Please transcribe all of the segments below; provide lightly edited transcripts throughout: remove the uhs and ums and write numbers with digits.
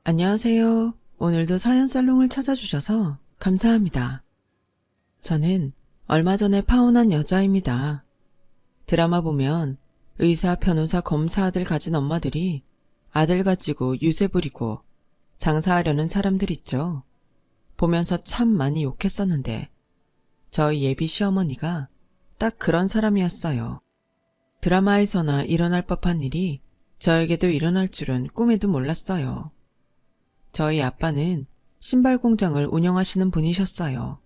안녕하세요. 오늘도 사연살롱을 찾아주셔서 감사합니다. 저는 얼마 전에 파혼한 여자입니다. 드라마 보면 의사, 변호사, 검사 아들 가진 엄마들이 아들 가지고 유세 부리고 장사하려는 사람들 있죠. 보면서 참 많이 욕했었는데 저희 예비 시어머니가 딱 그런 사람이었어요. 드라마에서나 일어날 법한 일이 저에게도 일어날 줄은 꿈에도 몰랐어요. 저희 아빠는 신발 공장을 운영하시는 분이셨어요.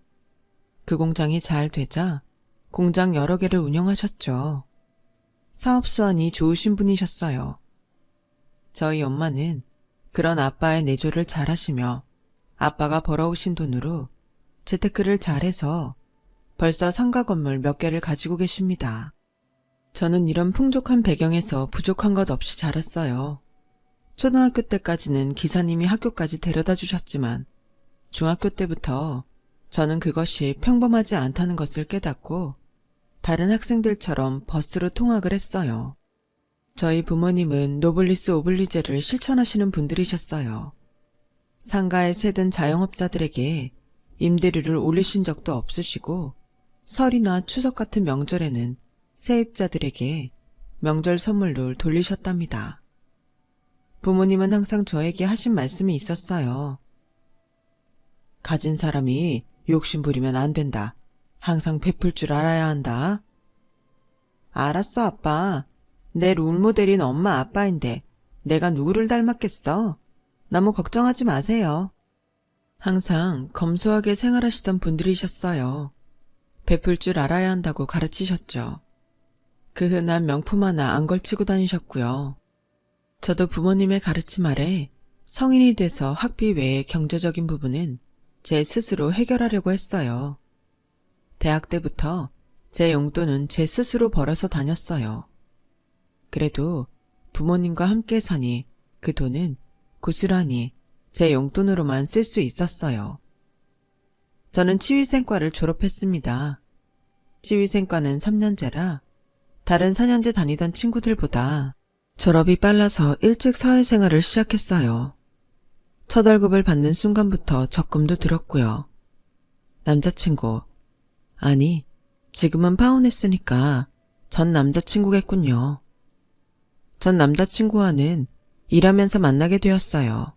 그 공장이 잘 되자 공장 여러 개를 운영하셨죠. 사업 수완이 좋으신 분이셨어요. 저희 엄마는 그런 아빠의 내조를 잘하시며 아빠가 벌어오신 돈으로 재테크를 잘해서 벌써 상가 건물 몇 개를 가지고 계십니다. 저는 이런 풍족한 배경에서 부족한 것 없이 자랐어요. 초등학교 때까지는 기사님이 학교까지 데려다 주셨지만 중학교 때부터 저는 그것이 평범하지 않다는 것을 깨닫고 다른 학생들처럼 버스로 통학을 했어요. 저희 부모님은 노블리스 오블리제를 실천하시는 분들이셨어요. 상가에 새든 자영업자들에게 임대료를 올리신 적도 없으시고 설이나 추석 같은 명절에는 세입자들에게 명절 선물로 돌리셨답니다. 부모님은 항상 저에게 하신 말씀이 있었어요. 가진 사람이 욕심 부리면 안 된다. 항상 베풀 줄 알아야 한다. 알았어, 아빠. 내 롤모델인 엄마 아빠인데 내가 누구를 닮았겠어? 너무 걱정하지 마세요. 항상 검소하게 생활하시던 분들이셨어요. 베풀 줄 알아야 한다고 가르치셨죠. 그 흔한 명품 하나 안 걸치고 다니셨고요. 저도 부모님의 가르침 아래 성인이 돼서 학비 외의 경제적인 부분은 제 스스로 해결하려고 했어요. 대학 때부터 제 용돈은 제 스스로 벌어서 다녔어요. 그래도 부모님과 함께 사니 그 돈은 고스란히 제 용돈으로만 쓸 수 있었어요. 저는 치위생과를 졸업했습니다. 치위생과는 3년제라 다른 4년제 다니던 친구들보다 졸업이 빨라서 일찍 사회생활을 시작했어요. 첫 월급을 받는 순간부터 적금도 들었고요. 남자친구, 아니 지금은 파혼했으니까 전 남자친구겠군요. 전 남자친구와는 일하면서 만나게 되었어요.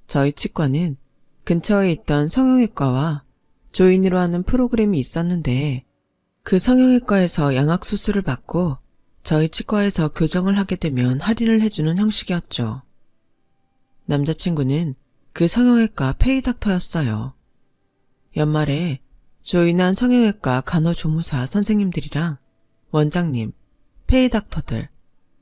저희 치과는 근처에 있던 성형외과와 조인으로 하는 프로그램이 있었는데 그 성형외과에서 양악수술을 받고 저희 치과에서 교정을 하게 되면 할인을 해주는 형식이었죠. 남자친구는 그 성형외과 페이닥터였어요. 연말에 조인한 성형외과 간호조무사 선생님들이랑 원장님, 페이닥터들,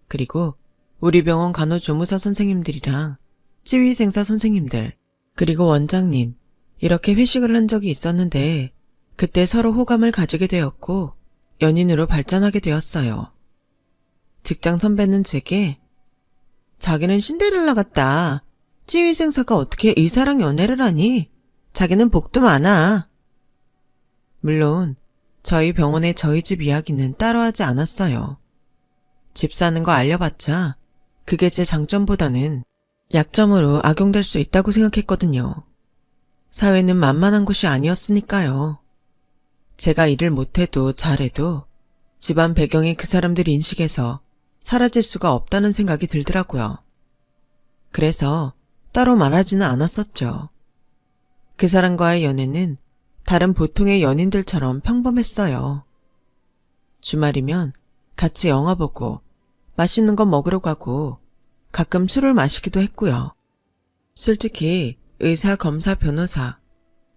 그리고 우리 병원 간호조무사 선생님들이랑 치위생사 선생님들, 그리고 원장님, 이렇게 회식을 한 적이 있었는데 그때 서로 호감을 가지게 되었고 연인으로 발전하게 되었어요. 직장 선배는 제게 자기는 신데렐라 같다. 치위생사가 어떻게 의사랑 연애를 하니? 자기는 복도 많아. 물론 저희 병원의 저희 집 이야기는 따로 하지 않았어요. 집 사는 거 알려봤자 그게 제 장점보다는 약점으로 악용될 수 있다고 생각했거든요. 사회는 만만한 곳이 아니었으니까요. 제가 일을 못해도 잘해도 집안 배경이 그 사람들 인식에서 사라질 수가 없다는 생각이 들더라고요. 그래서 따로 말하지는 않았었죠. 그 사람과의 연애는 다른 보통의 연인들처럼 평범했어요. 주말이면 같이 영화 보고 맛있는 거 먹으러 가고 가끔 술을 마시기도 했고요. 솔직히 의사, 검사, 변호사,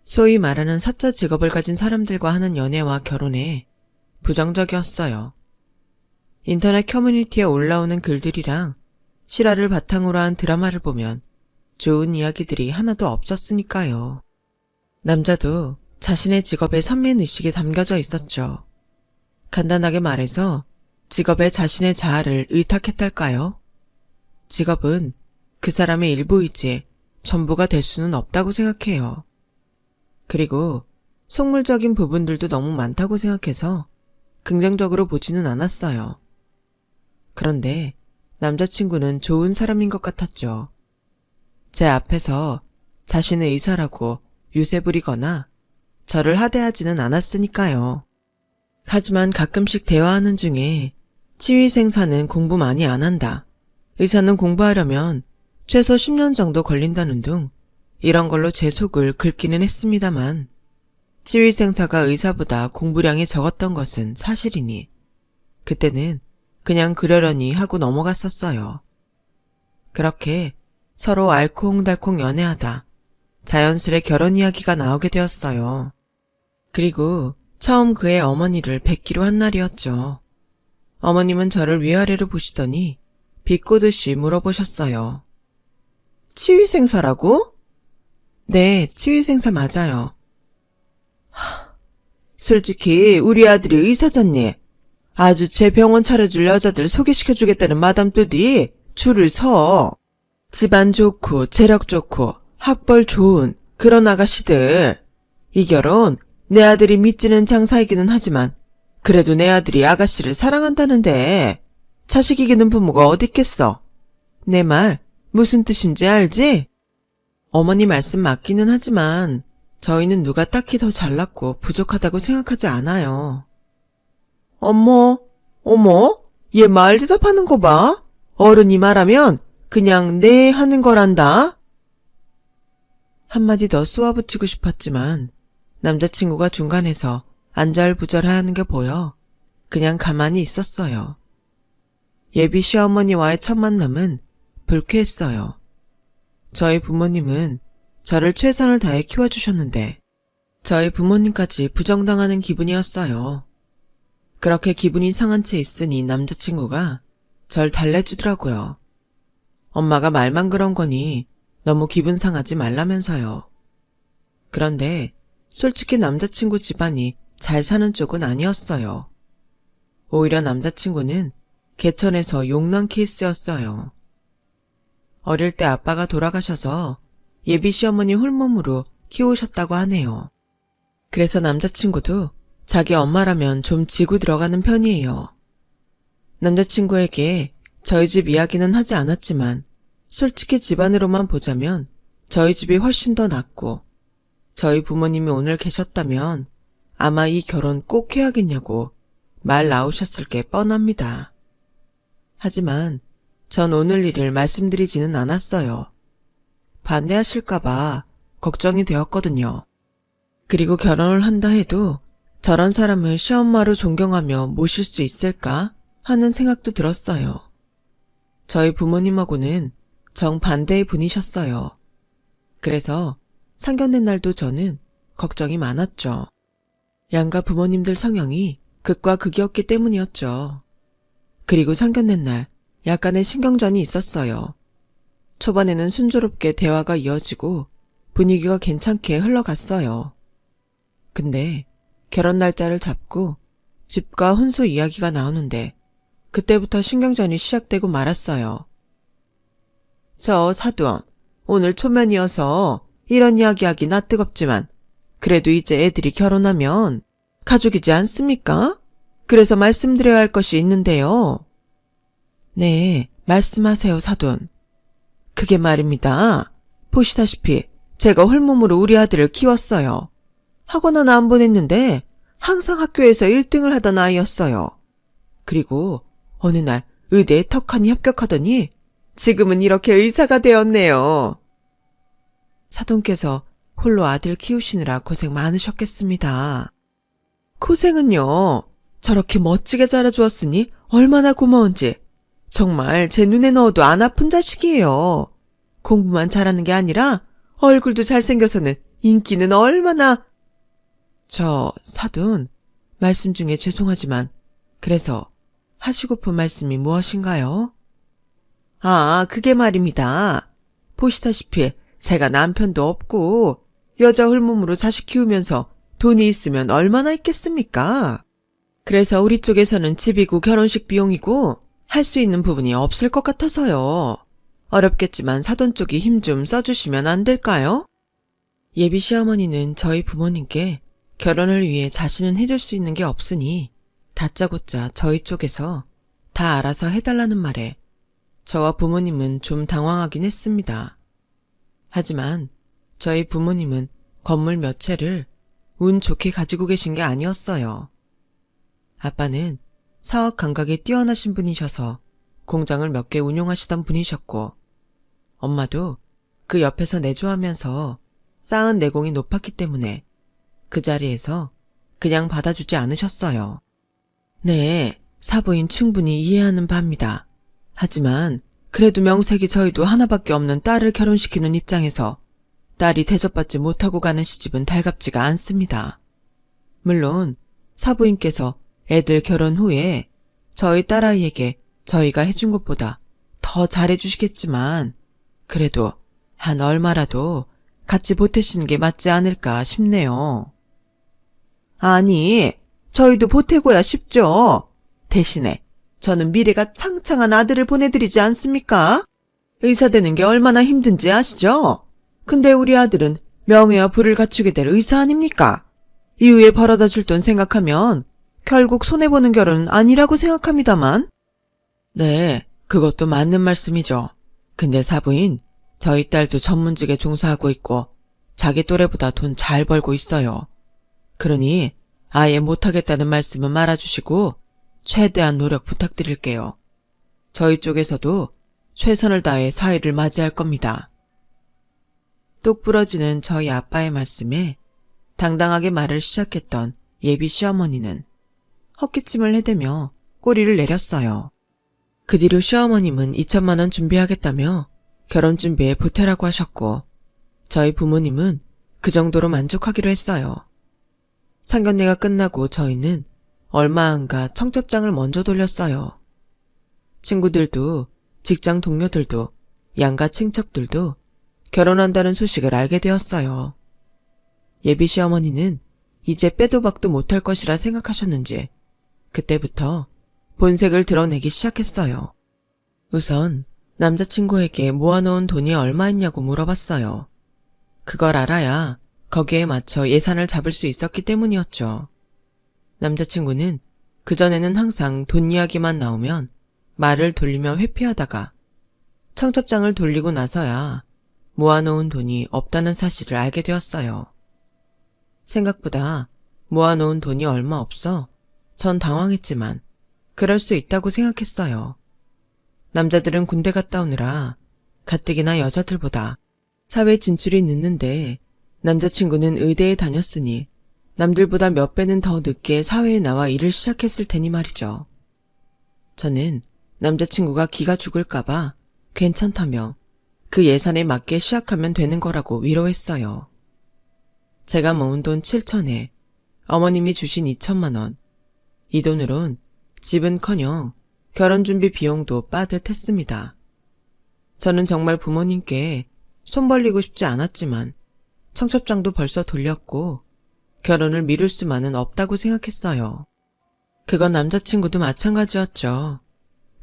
소위 말하는 사자 직업을 가진 사람들과 하는 연애와 결혼에 부정적이었어요. 인터넷 커뮤니티에 올라오는 글들이랑 실화를 바탕으로 한 드라마를 보면 좋은 이야기들이 하나도 없었으니까요. 남자도 자신의 직업에 선민의식이 담겨져 있었죠. 간단하게 말해서 직업에 자신의 자아를 의탁했달까요? 직업은 그 사람의 일부이지 전부가 될 수는 없다고 생각해요. 그리고 속물적인 부분들도 너무 많다고 생각해서 긍정적으로 보지는 않았어요. 그런데 남자친구는 좋은 사람인 것 같았죠. 제 앞에서 자신의 의사라고 유세 부리거나 저를 하대하지는 않았으니까요. 하지만 가끔씩 대화하는 중에 치위생사는 공부 많이 안 한다. 의사는 공부하려면 최소 10년 정도 걸린다는 둥 이런 걸로 제 속을 긁기는 했습니다만 치위생사가 의사보다 공부량이 적었던 것은 사실이니 그때는 그냥 그러려니 하고 넘어갔었어요. 그렇게 서로 알콩달콩 연애하다 자연스레 결혼 이야기가 나오게 되었어요. 그리고 처음 그의 어머니를 뵙기로 한 날이었죠. 어머님은 저를 위아래로 보시더니 비꼬듯이 물어보셨어요. 치위생사라고? 네, 치위생사 맞아요. 솔직히 우리 아들이 의사잖니. 아주 제 병원 차려줄 여자들 소개시켜주겠다는 마담 뚜디 줄을 서. 집안 좋고 재력 좋고 학벌 좋은 그런 아가씨들. 이 결혼 내 아들이 믿지는 장사이기는 하지만 그래도 내 아들이 아가씨를 사랑한다는데 자식 이기는 부모가 어딨겠어. 내 말 무슨 뜻인지 알지? 어머니 말씀 맞기는 하지만 저희는 누가 딱히 더 잘났고 부족하다고 생각하지 않아요. 어머, 얘 말 대답하는 거 봐. 어른이 말하면 그냥 네 하는 거란다. 한마디 더 쏘아붙이고 싶었지만 남자친구가 중간에서 안절부절하는 게 보여 그냥 가만히 있었어요. 예비 시어머니와의 첫 만남은 불쾌했어요. 저희 부모님은 저를 최선을 다해 키워주셨는데 저희 부모님까지 부정당하는 기분이었어요. 그렇게 기분이 상한 채 있으니 남자친구가 절 달래주더라고요. 엄마가 말만 그런 거니 너무 기분 상하지 말라면서요. 그런데 솔직히 남자친구 집안이 잘 사는 쪽은 아니었어요. 오히려 남자친구는 개천에서 용난 케이스였어요. 어릴 때 아빠가 돌아가셔서 예비 시어머니 홀몸으로 키우셨다고 하네요. 그래서 남자친구도 자기 엄마라면 좀 지고 들어가는 편이에요. 남자친구에게 저희 집 이야기는 하지 않았지만 솔직히 집안으로만 보자면 저희 집이 훨씬 더 낫고 저희 부모님이 오늘 계셨다면 아마 이 결혼 꼭 해야겠냐고 말 나오셨을 게 뻔합니다. 하지만 전 오늘 일을 말씀드리지는 않았어요. 반대하실까봐 걱정이 되었거든요. 그리고 결혼을 한다 해도 저런 사람을 시엄마로 존경하며 모실 수 있을까 하는 생각도 들었어요. 저희 부모님하고는 정반대의 분이셨어요. 그래서 상견례 날도 저는 걱정이 많았죠. 양가 부모님들 성향이 극과 극이었기 때문이었죠. 그리고 상견례 날 약간의 신경전이 있었어요. 초반에는 순조롭게 대화가 이어지고 분위기가 괜찮게 흘러갔어요. 근데 결혼 날짜를 잡고 집과 혼수 이야기가 나오는데 그때부터 신경전이 시작되고 말았어요. 저 사돈, 오늘 초면이어서 이런 이야기하기 나 뜨겁지만 그래도 이제 애들이 결혼하면 가족이지 않습니까? 그래서 말씀드려야 할 것이 있는데요. 네, 말씀하세요, 사돈. 그게 말입니다. 보시다시피 제가 홀몸으로 우리 아들을 키웠어요. 학원 하나 안 보냈는데 항상 학교에서 1등을 하던 아이였어요. 그리고 어느 날 의대에 턱하니 합격하더니 지금은 이렇게 의사가 되었네요. 사돈께서 홀로 아들 키우시느라 고생 많으셨겠습니다. 고생은요. 저렇게 멋지게 자라주었으니 얼마나 고마운지. 정말 제 눈에 넣어도 안 아픈 자식이에요. 공부만 잘하는 게 아니라 얼굴도 잘생겨서는 인기는 얼마나... 저 사돈, 말씀 중에 죄송하지만 그래서 하시고픈 말씀이 무엇인가요? 아, 그게 말입니다. 보시다시피 제가 남편도 없고 여자 홀몸으로 자식 키우면서 돈이 있으면 얼마나 있겠습니까? 그래서 우리 쪽에서는 집이고 결혼식 비용이고 할 수 있는 부분이 없을 것 같아서요. 어렵겠지만 사돈 쪽이 힘 좀 써주시면 안 될까요? 예비 시어머니는 저희 부모님께 결혼을 위해 자신은 해줄 수 있는 게 없으니 다짜고짜 저희 쪽에서 다 알아서 해달라는 말에 저와 부모님은 좀 당황하긴 했습니다. 하지만 저희 부모님은 건물 몇 채를 운 좋게 가지고 계신 게 아니었어요. 아빠는 사업 감각이 뛰어나신 분이셔서 공장을 몇 개 운용하시던 분이셨고, 엄마도 그 옆에서 내조하면서 쌓은 내공이 높았기 때문에 그 자리에서 그냥 받아주지 않으셨어요. 네, 사부인 충분히 이해하는 바입니다. 하지만 그래도 명색이 저희도 하나밖에 없는 딸을 결혼시키는 입장에서 딸이 대접받지 못하고 가는 시집은 달갑지가 않습니다. 물론 사부인께서 애들 결혼 후에 저희 딸아이에게 저희가 해준 것보다 더 잘해주시겠지만 그래도 한 얼마라도 같이 보태시는 게 맞지 않을까 싶네요. 아니, 저희도 보태고야 싶죠. 대신에 저는 미래가 창창한 아들을 보내드리지 않습니까? 의사 되는 게 얼마나 힘든지 아시죠? 근데 우리 아들은 명예와 부를 갖추게 될 의사 아닙니까? 이후에 벌어다 줄 돈 생각하면 결국 손해보는 결혼은 아니라고 생각합니다만. 네, 그것도 맞는 말씀이죠. 근데 사부인, 저희 딸도 전문직에 종사하고 있고 자기 또래보다 돈 잘 벌고 있어요. 그러니 아예 못하겠다는 말씀은 말아주시고 최대한 노력 부탁드릴게요. 저희 쪽에서도 최선을 다해 사위를 맞이할 겁니다. 똑 부러지는 저희 아빠의 말씀에 당당하게 말을 시작했던 예비 시어머니는 헛기침을 해대며 꼬리를 내렸어요. 그 뒤로 시어머님은 2천만 원 준비하겠다며 결혼 준비에 보태라고 하셨고, 저희 부모님은 그 정도로 만족하기로 했어요. 상견례가 끝나고 저희는 얼마 안가 청첩장을 먼저 돌렸어요. 친구들도 직장 동료들도 양가 친척들도 결혼한다는 소식을 알게 되었어요. 예비 시어머니는 이제 빼도 박도 못할 것이라 생각하셨는지 그때부터 본색을 드러내기 시작했어요. 우선 남자친구에게 모아놓은 돈이 얼마였냐고 물어봤어요. 그걸 알아야 거기에 맞춰 예산을 잡을 수 있었기 때문이었죠. 남자친구는 그전에는 항상 돈 이야기만 나오면 말을 돌리며 회피하다가 청첩장을 돌리고 나서야 모아놓은 돈이 없다는 사실을 알게 되었어요. 생각보다 모아놓은 돈이 얼마 없어 전 당황했지만 그럴 수 있다고 생각했어요. 남자들은 군대 갔다 오느라 가뜩이나 여자들보다 사회 진출이 늦는데 남자친구는 의대에 다녔으니 남들보다 몇 배는 더 늦게 사회에 나와 일을 시작했을 테니 말이죠. 저는 남자친구가 기가 죽을까봐 괜찮다며 그 예산에 맞게 시작하면 되는 거라고 위로했어요. 제가 모은 돈 7천에 어머님이 주신 2천만 원. 이 돈으론 집은커녕 결혼준비 비용도 빠듯했습니다. 저는 정말 부모님께 손 벌리고 싶지 않았지만 청첩장도 벌써 돌렸고 결혼을 미룰 수만은 없다고 생각했어요. 그건 남자친구도 마찬가지였죠.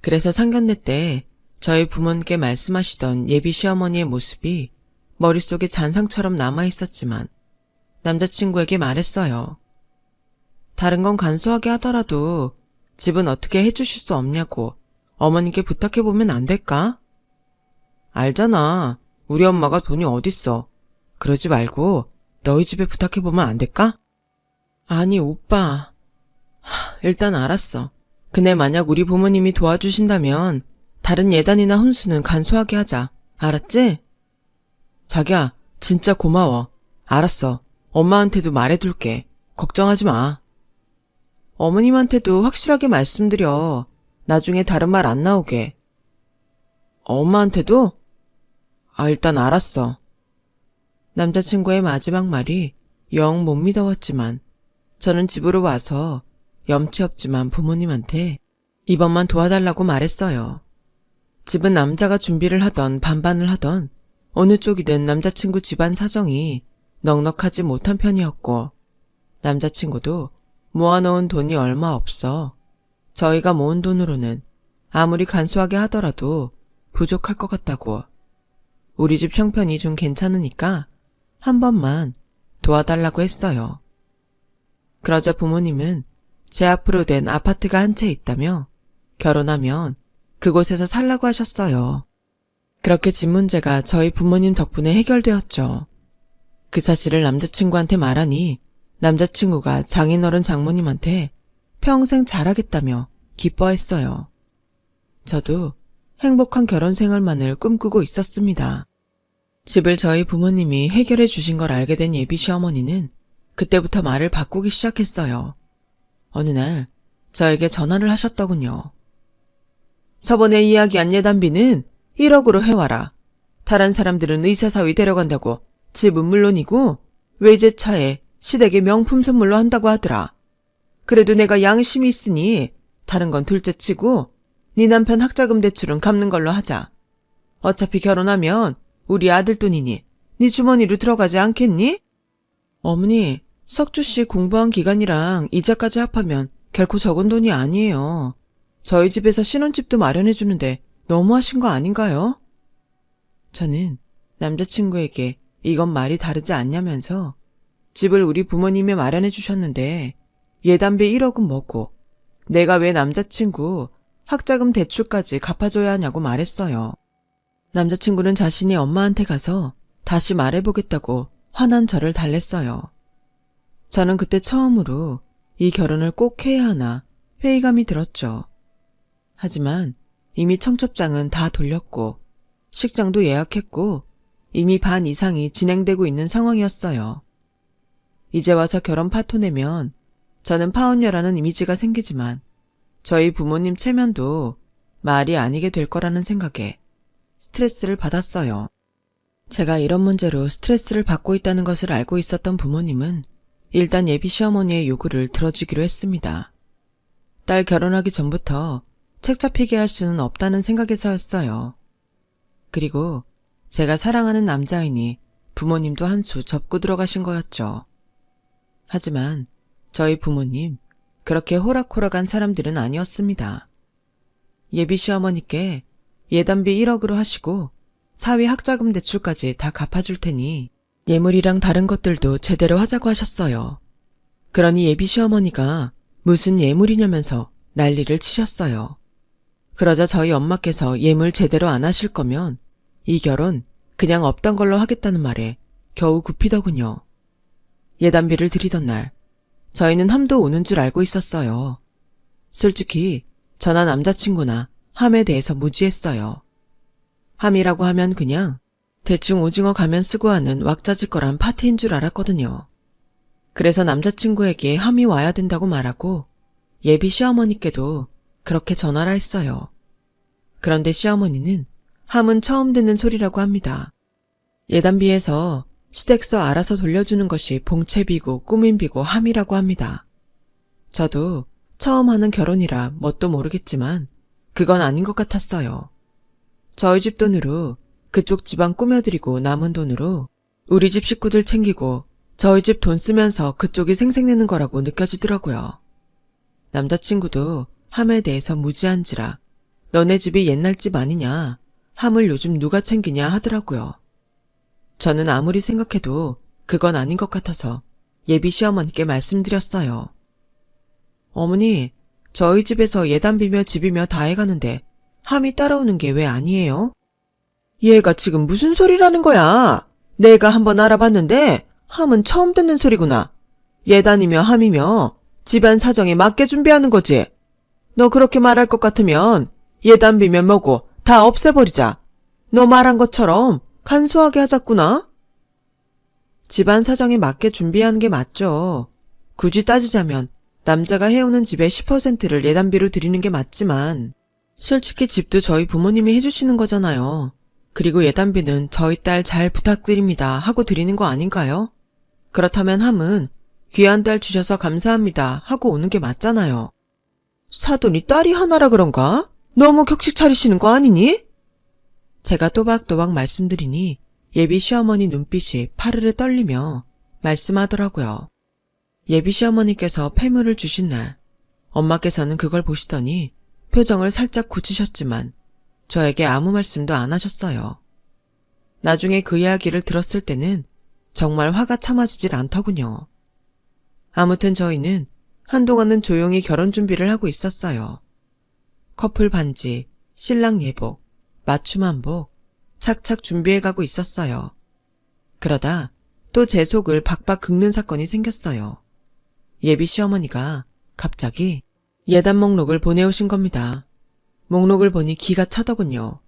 그래서 상견례 때 저희 부모님께 말씀하시던 예비 시어머니의 모습이 머릿속에 잔상처럼 남아있었지만 남자친구에게 말했어요. 다른 건 간소하게 하더라도 집은 어떻게 해주실 수 없냐고 어머님께 부탁해보면 안 될까? 알잖아. 우리 엄마가 돈이 어딨어. 그러지 말고 너희 집에 부탁해보면 안 될까? 아니 오빠. 일단 알았어. 근데 만약 우리 부모님이 도와주신다면 다른 예단이나 혼수는 간소하게 하자. 알았지? 자기야, 진짜 고마워. 알았어. 엄마한테도 말해둘게. 걱정하지 마. 어머님한테도 확실하게 말씀드려. 나중에 다른 말 안 나오게. 엄마한테도? 일단 알았어. 남자친구의 마지막 말이 영 못 믿어왔지만 저는 집으로 와서 염치 없지만 부모님한테 이번만 도와달라고 말했어요. 집은 남자가 준비를 하던 반반을 하던 어느 쪽이든 남자친구 집안 사정이 넉넉하지 못한 편이었고 남자친구도 모아놓은 돈이 얼마 없어 저희가 모은 돈으로는 아무리 간소하게 하더라도 부족할 것 같다고 우리 집 형편이 좀 괜찮으니까 한 번만 도와달라고 했어요. 그러자 부모님은 제 앞으로 된 아파트가 한 채 있다며 결혼하면 그곳에서 살라고 하셨어요. 그렇게 집 문제가 저희 부모님 덕분에 해결되었죠. 그 사실을 남자친구한테 말하니 남자친구가 장인어른 장모님한테 평생 잘하겠다며 기뻐했어요. 저도 행복한 결혼 생활만을 꿈꾸고 있었습니다. 집을 저희 부모님이 해결해 주신 걸 알게 된 예비 시어머니는 그때부터 말을 바꾸기 시작했어요. 어느 날 저에게 전화를 하셨더군요. 저번에 이야기한 예단비는 1억으로 해와라. 다른 사람들은 의사사위 데려간다고 집은 물론이고 외제차에 시댁에 명품 선물로 한다고 하더라. 그래도 내가 양심이 있으니 다른 건 둘째치고 네 남편 학자금 대출은 갚는 걸로 하자. 어차피 결혼하면 우리 아들 돈이니 네 주머니로 들어가지 않겠니? 어머니, 석주씨 공부한 기간이랑 이자까지 합하면 결코 적은 돈이 아니에요. 저희 집에서 신혼집도 마련해주는데 너무하신 거 아닌가요? 저는 남자친구에게 이건 말이 다르지 않냐면서 집을 우리 부모님이 마련해 주셨는데 예단비 1억은 뭐고 내가 왜 남자친구 학자금 대출까지 갚아줘야 하냐고 말했어요. 남자친구는 자신이 엄마한테 가서 다시 말해보겠다고 화난 저를 달랬어요. 저는 그때 처음으로 이 결혼을 꼭 해야 하나 회의감이 들었죠. 하지만 이미 청첩장은 다 돌렸고 식장도 예약했고 이미 반 이상이 진행되고 있는 상황이었어요. 이제 와서 결혼 파토 내면 저는 파혼녀라는 이미지가 생기지만 저희 부모님 체면도 말이 아니게 될 거라는 생각에 스트레스를 받았어요. 제가 이런 문제로 스트레스를 받고 있다는 것을 알고 있었던 부모님은 일단 예비 시어머니의 요구를 들어주기로 했습니다. 딸 결혼하기 전부터 책 잡히게 할 수는 없다는 생각에서였어요. 그리고 제가 사랑하는 남자이니 부모님도 한 수 접고 들어가신 거였죠. 하지만 저희 부모님 그렇게 호락호락한 사람들은 아니었습니다. 예비 시어머니께 예단비 1억으로 하시고 사위 학자금 대출까지 다 갚아줄 테니 예물이랑 다른 것들도 제대로 하자고 하셨어요. 그러니 예비 시어머니가 무슨 예물이냐면서 난리를 치셨어요. 그러자 저희 엄마께서 예물 제대로 안 하실 거면 이 결혼 그냥 없던 걸로 하겠다는 말에 겨우 굽히더군요. 예단비를 드리던 날 저희는 함도 오는 줄 알고 있었어요. 솔직히 저나 남자친구나 함에 대해서 무지했어요. 함이라고 하면 그냥 대충 오징어 가면 쓰고 하는 왁자지껄한 파티인 줄 알았거든요. 그래서 남자친구에게 함이 와야 된다고 말하고 예비 시어머니께도 그렇게 전화를 했어요. 그런데 시어머니는 함은 처음 듣는 소리라고 합니다. 예단비에서 시댁서 알아서 돌려주는 것이 봉채비고 꾸민비고 함이라고 합니다. 저도 처음 하는 결혼이라 뭣도 모르겠지만 그건 아닌 것 같았어요. 저희 집 돈으로 그쪽 집안 꾸며드리고 남은 돈으로 우리 집 식구들 챙기고 저희 집 돈 쓰면서 그쪽이 생색내는 거라고 느껴지더라고요. 남자친구도 함에 대해서 무지한지라 너네 집이 옛날 집 아니냐, 함을 요즘 누가 챙기냐 하더라고요. 저는 아무리 생각해도 그건 아닌 것 같아서 예비 시어머니께 말씀드렸어요. 어머니, 저희 집에서 예단비며 집이며 다 해가는데 함이 따라오는 게 왜 아니에요? 얘가 지금 무슨 소리라는 거야? 내가 한번 알아봤는데 함은 처음 듣는 소리구나. 예단이며 함이며 집안 사정에 맞게 준비하는 거지. 너 그렇게 말할 것 같으면 예단비면 뭐고 다 없애버리자. 너 말한 것처럼 간소하게 하자꾸나. 집안 사정에 맞게 준비하는 게 맞죠. 굳이 따지자면 남자가 해오는 집의 10%를 예단비로 드리는 게 맞지만 솔직히 집도 저희 부모님이 해주시는 거잖아요. 그리고 예단비는 저희 딸 잘 부탁드립니다 하고 드리는 거 아닌가요? 그렇다면 함은 귀한 딸 주셔서 감사합니다 하고 오는 게 맞잖아요. 사돈이 딸이 하나라 그런가? 너무 격식 차리시는 거 아니니? 제가 또박또박 말씀드리니 예비 시어머니 눈빛이 파르르 떨리며 말씀하더라고요. 예비 시어머니께서 폐물을 주신 날 엄마께서는 그걸 보시더니 표정을 살짝 굳히셨지만 저에게 아무 말씀도 안 하셨어요. 나중에 그 이야기를 들었을 때는 정말 화가 참아지질 않더군요. 아무튼 저희는 한동안은 조용히 결혼 준비를 하고 있었어요. 커플 반지, 신랑 예복, 맞춤 한복, 착착 준비해가고 있었어요. 그러다 또 제 속을 박박 긁는 사건이 생겼어요. 예비 시어머니가 갑자기 예단 목록을 보내오신 겁니다. 목록을 보니 기가 차더군요.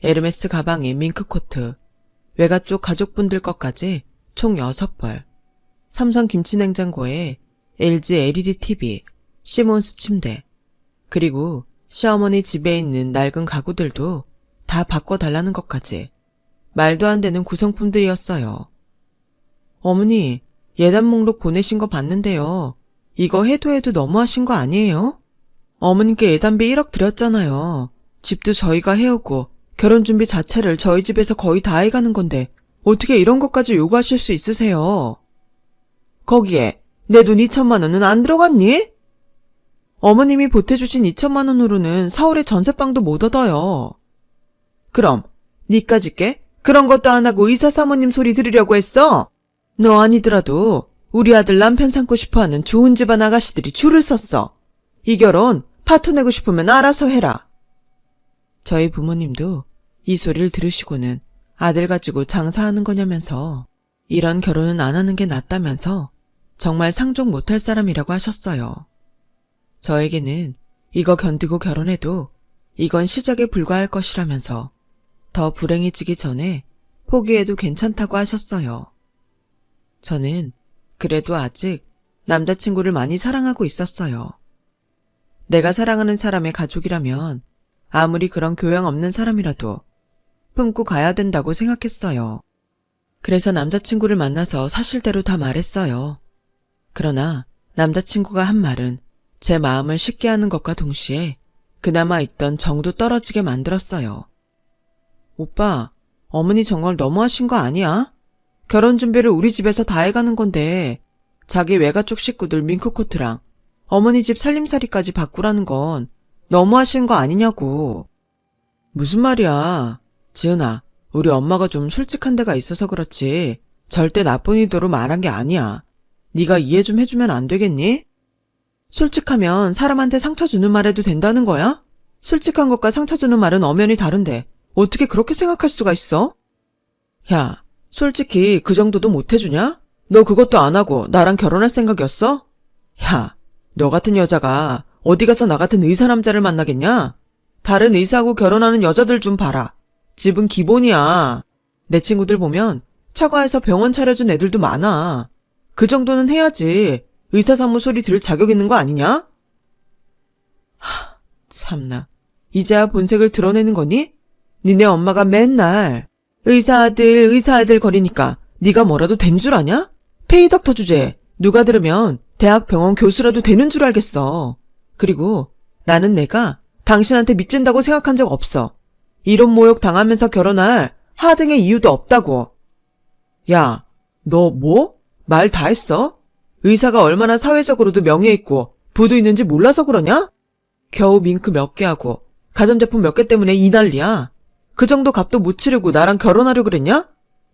에르메스 가방에 밍크코트, 외가 쪽 가족분들 것까지 총 6벌, 삼성 김치냉장고에 LG LED TV, 시몬스 침대, 그리고 시어머니 집에 있는 낡은 가구들도 다 바꿔달라는 것까지 말도 안 되는 구성품들이었어요. 어머니, 예단 목록 보내신 거 봤는데요. 이거 해도 너무하신 거 아니에요? 어머님께 예단비 1억 드렸잖아요. 집도 저희가 해오고 결혼 준비 자체를 저희 집에서 거의 다 해가는 건데 어떻게 이런 것까지 요구하실 수 있으세요? 거기에 내 돈 2천만 원은 안 들어갔니? 어머님이 보태주신 2천만 원으로는 서울에 전세방도 못 얻어요. 그럼 니까짓 게 그런 것도 안 하고 의사 사모님 소리 들으려고 했어? 너 아니더라도 우리 아들 남편 삼고 싶어하는 좋은 집안 아가씨들이 줄을 섰어. 이 결혼 파토 내고 싶으면 알아서 해라. 저희 부모님도 이 소리를 들으시고는 아들 가지고 장사하는 거냐면서 이런 결혼은 안 하는 게 낫다면서 정말 상종 못할 사람이라고 하셨어요. 저에게는 이거 견디고 결혼해도 이건 시작에 불과할 것이라면서 더 불행해지기 전에 포기해도 괜찮다고 하셨어요. 저는 그래도 아직 남자친구를 많이 사랑하고 있었어요. 내가 사랑하는 사람의 가족이라면 아무리 그런 교양 없는 사람이라도 품고 가야 된다고 생각했어요. 그래서 남자친구를 만나서 사실대로 다 말했어요. 그러나 남자친구가 한 말은 제 마음을 쉽게 하는 것과 동시에 그나마 있던 정도 떨어지게 만들었어요. 오빠, 어머니 정말 너무하신 거 아니야? 결혼 준비를 우리 집에서 다 해가는 건데 자기 외가 쪽 식구들 밍크코트랑 어머니 집 살림살이까지 바꾸라는 건 너무하신 거 아니냐고. 무슨 말이야. 지은아, 우리 엄마가 좀 솔직한 데가 있어서 그렇지 절대 나쁜 의도로 말한 게 아니야. 네가 이해 좀 해주면 안 되겠니? 솔직하면 사람한테 상처 주는 말 해도 된다는 거야? 솔직한 것과 상처 주는 말은 엄연히 다른데 어떻게 그렇게 생각할 수가 있어? 야, 솔직히 그 정도도 못 해주냐? 너 그것도 안 하고 나랑 결혼할 생각이었어? 야, 너 같은 여자가 어디 가서 나 같은 의사 남자를 만나겠냐? 다른 의사하고 결혼하는 여자들 좀 봐라. 집은 기본이야. 내 친구들 보면 처가에서 병원 차려준 애들도 많아. 그 정도는 해야지 의사 사무 소리 들을 자격 있는 거 아니냐? 참나. 이제야 본색을 드러내는 거니? 니네 엄마가 맨날 의사 아들 거리니까 네가 뭐라도 된 줄 아냐? 페이덕터 주제 누가 들으면 대학 병원 교수라도 되는 줄 알겠어. 그리고 나는 내가 당신한테 미친다고 생각한 적 없어. 이런 모욕 당하면서 결혼할 하등의 이유도 없다고. 야, 너 뭐? 말 다 했어? 의사가 얼마나 사회적으로도 명예 있고 부도 있는지 몰라서 그러냐? 겨우 밍크 몇 개 하고 가전제품 몇 개 때문에 이 난리야. 그 정도 값도 못 치르고 나랑 결혼하려고 그랬냐?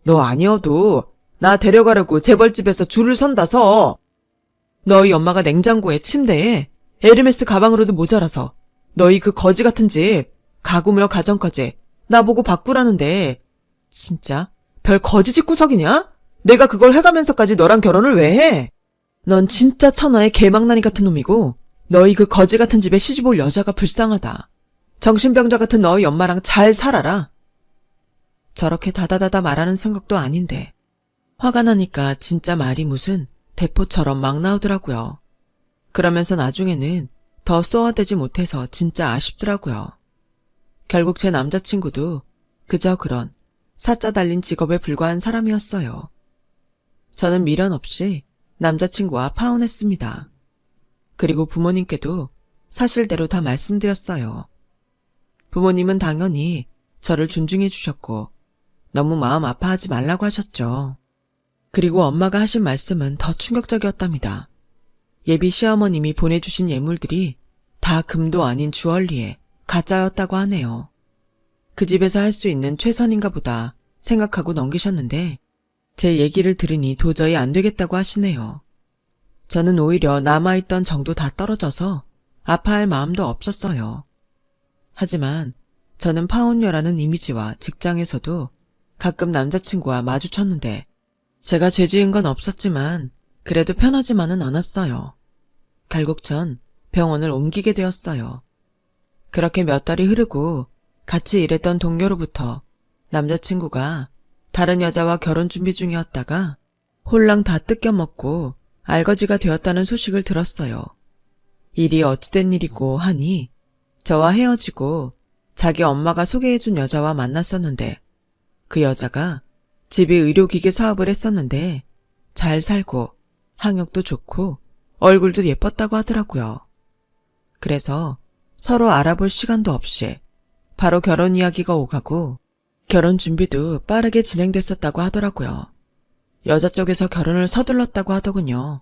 너 아니어도 나 데려가려고 재벌집에서 줄을 선다 서. 너희 엄마가 냉장고에 침대에 에르메스 가방으로도 모자라서 너희 그 거지 같은 집 가구며 가전까지 나보고 바꾸라는데 진짜 별 거지 집구석이냐? 내가 그걸 해가면서까지 너랑 결혼을 왜 해? 넌 진짜 천하의 개망나니 같은 놈이고 너희 그 거지 같은 집에 시집올 여자가 불쌍하다. 정신병자 같은 너희 엄마랑 잘 살아라. 저렇게 다다다다 말하는 생각도 아닌데 화가 나니까 진짜 말이 무슨 대포처럼 막 나오더라고요. 그러면서 나중에는 더 쏘아대지 못해서 진짜 아쉽더라고요. 결국 제 남자친구도 그저 그런 사짜 달린 직업에 불과한 사람이었어요. 저는 미련 없이 남자친구와 파혼했습니다. 그리고 부모님께도 사실대로 다 말씀드렸어요. 부모님은 당연히 저를 존중해 주셨고 너무 마음 아파하지 말라고 하셨죠. 그리고 엄마가 하신 말씀은 더 충격적이었답니다. 예비 시어머님이 보내주신 예물들이 다 금도 아닌 주얼리에 가짜였다고 하네요. 그 집에서 할 수 있는 최선인가 보다 생각하고 넘기셨는데 제 얘기를 들으니 도저히 안 되겠다고 하시네요. 저는 오히려 남아있던 정도 다 떨어져서 아파할 마음도 없었어요. 하지만 저는 파혼녀라는 이미지와 직장에서도 가끔 남자친구와 마주쳤는데 제가 죄 지은 건 없었지만 그래도 편하지만은 않았어요. 결국 전 병원을 옮기게 되었어요. 그렇게 몇 달이 흐르고 같이 일했던 동료로부터 남자친구가 다른 여자와 결혼 준비 중이었다가 홀랑 다 뜯겨먹고 알거지가 되었다는 소식을 들었어요. 일이 어찌된 일이고 하니 저와 헤어지고 자기 엄마가 소개해준 여자와 만났었는데 그 여자가 집에 의료기기 사업을 했었는데 잘 살고 학력도 좋고 얼굴도 예뻤다고 하더라고요. 그래서 서로 알아볼 시간도 없이 바로 결혼 이야기가 오가고 결혼 준비도 빠르게 진행됐었다고 하더라고요. 여자 쪽에서 결혼을 서둘렀다고 하더군요.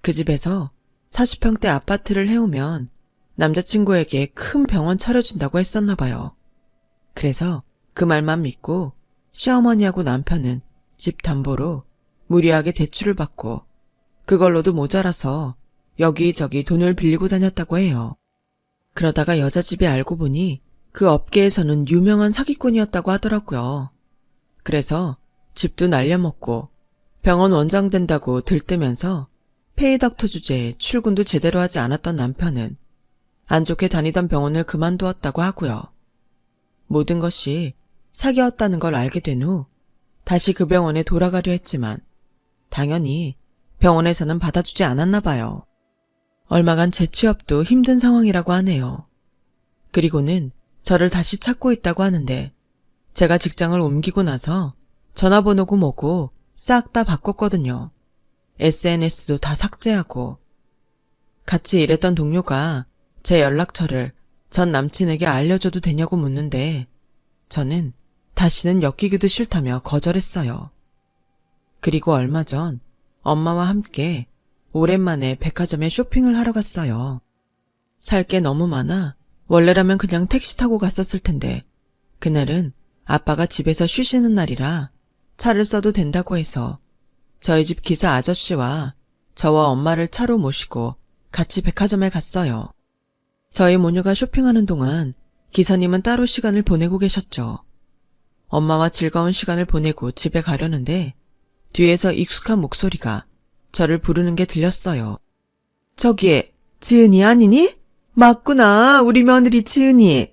그 집에서 40평대 아파트를 해오면 남자친구에게 큰 병원 차려준다고 했었나 봐요. 그래서 그 말만 믿고 시어머니하고 남편은 집 담보로 무리하게 대출을 받고 그걸로도 모자라서 여기저기 돈을 빌리고 다녔다고 해요. 그러다가 여자 집이 알고 보니 그 업계에서는 유명한 사기꾼이었다고 하더라고요. 그래서 집도 날려먹고 병원 원장 된다고 들뜨면서 페이닥터 주제에 출근도 제대로 하지 않았던 남편은 안 좋게 다니던 병원을 그만두었다고 하고요. 모든 것이 사기였다는 걸 알게 된 후 다시 그 병원에 돌아가려 했지만 당연히 병원에서는 받아주지 않았나 봐요. 얼마간 재취업도 힘든 상황이라고 하네요. 그리고는 저를 다시 찾고 있다고 하는데 제가 직장을 옮기고 나서 전화번호고 뭐고 싹 다 바꿨거든요. SNS도 다 삭제하고. 같이 일했던 동료가 제 연락처를 전 남친에게 알려줘도 되냐고 묻는데 저는 다시는 엮이기도 싫다며 거절했어요. 그리고 얼마 전 엄마와 함께 오랜만에 백화점에 쇼핑을 하러 갔어요. 살 게 너무 많아 원래라면 그냥 택시 타고 갔었을 텐데 그날은 아빠가 집에서 쉬시는 날이라 차를 써도 된다고 해서 저희 집 기사 아저씨와 저와 엄마를 차로 모시고 같이 백화점에 갔어요. 저희 모녀가 쇼핑하는 동안 기사님은 따로 시간을 보내고 계셨죠. 엄마와 즐거운 시간을 보내고 집에 가려는데 뒤에서 익숙한 목소리가 저를 부르는 게 들렸어요. 저기 지은이 아니니? 맞구나, 우리 며느리 지은이.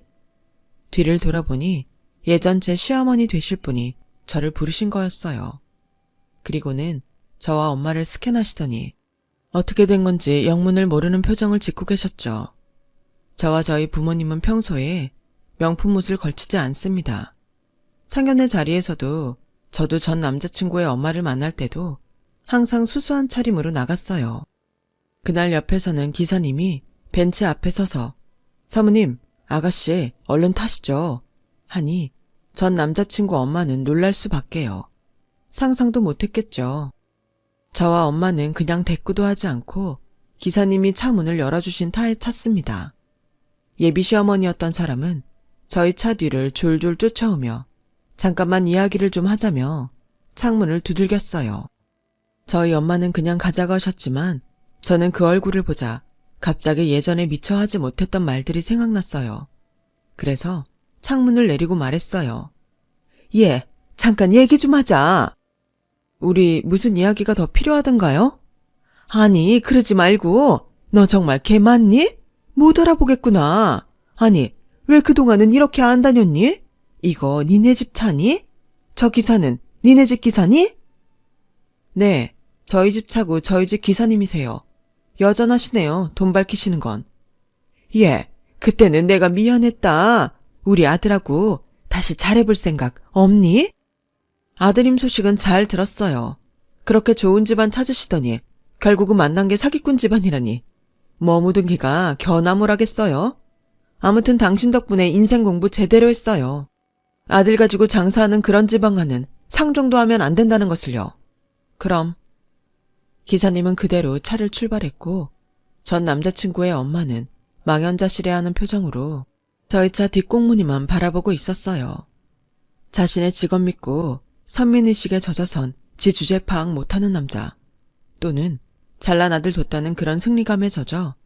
뒤를 돌아보니 예전 제 시어머니 되실 분이 저를 부르신 거였어요. 그리고는 저와 엄마를 스캔하시더니 어떻게 된 건지 영문을 모르는 표정을 짓고 계셨죠. 저와 저희 부모님은 평소에 명품 옷을 걸치지 않습니다. 상견례 자리에서도 저도 전 남자친구의 엄마를 만날 때도 항상 수수한 차림으로 나갔어요. 그날 옆에서는 기사님이 벤츠 앞에 서서 사모님, 아가씨 얼른 타시죠 하니 전 남자친구 엄마는 놀랄 수밖에요. 상상도 못했겠죠. 저와 엄마는 그냥 대꾸도 하지 않고 기사님이 차 문을 열어주신 타에 탔습니다. 예비 시어머니였던 사람은 저희 차 뒤를 졸졸 쫓아오며 잠깐만 이야기를 좀 하자며 창문을 두들겼어요. 저희 엄마는 그냥 가자고 하셨지만 저는 그 얼굴을 보자 갑자기 예전에 미처 하지 못했던 말들이 생각났어요. 그래서 창문을 내리고 말했어요. 예, 잠깐 얘기 좀 하자. 우리 무슨 이야기가 더 필요하던가요? 아니, 그러지 말고 너 정말 개 맞니? 못 알아보겠구나. 아니, 왜 그동안은 이렇게 안 다녔니? 이거 니네 집 차니? 저 기사는 니네 집 기사니? 네, 저희 집 차고 저희 집 기사님이세요. 여전하시네요, 돈 밝히시는 건. 예, 그때는 내가 미안했다. 우리 아들하고 다시 잘해볼 생각 없니? 아드님 소식은 잘 들었어요. 그렇게 좋은 집안 찾으시더니 결국은 만난 게 사기꾼 집안이라니. 뭐 묻은 기가 겨나물하겠어요? 아무튼 당신 덕분에 인생 공부 제대로 했어요. 아들 가지고 장사하는 그런 지방과는 상종도 하면 안 된다는 것을요. 그럼. 기사님은 그대로 차를 출발했고 전 남자친구의 엄마는 망연자실해하는 표정으로 저희 차 뒷공무니만 바라보고 있었어요. 자신의 직업 믿고 선민의식에 젖어선 지 주제 파악 못하는 남자 또는 잘난 아들 뒀다는 그런 승리감에 젖어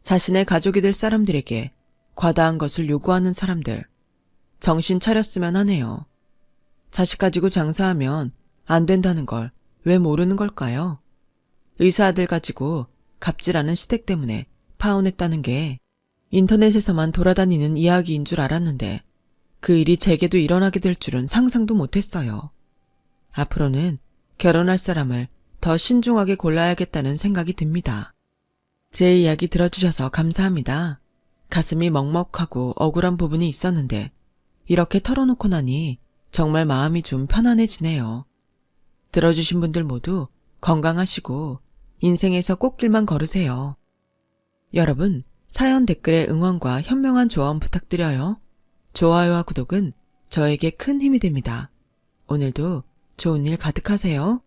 자신의 가족이 될 사람들에게 과다한 것을 요구하는 사람들 정신 차렸으면 하네요. 자식 가지고 장사하면 안 된다는 걸 왜 모르는 걸까요? 의사 아들 가지고 갑질하는 시댁 때문에 파혼했다는 게 인터넷에서만 돌아다니는 이야기인 줄 알았는데 그 일이 제게도 일어나게 될 줄은 상상도 못했어요. 앞으로는 결혼할 사람을 더 신중하게 골라야겠다는 생각이 듭니다. 제 이야기 들어주셔서 감사합니다. 가슴이 먹먹하고 억울한 부분이 있었는데 이렇게 털어놓고 나니 정말 마음이 좀 편안해지네요. 들어주신 분들 모두 건강하시고 인생에서 꽃길만 걸으세요. 여러분, 사연 댓글에 응원과 현명한 조언 부탁드려요. 좋아요와 구독은 저에게 큰 힘이 됩니다. 오늘도 좋은 일 가득하세요.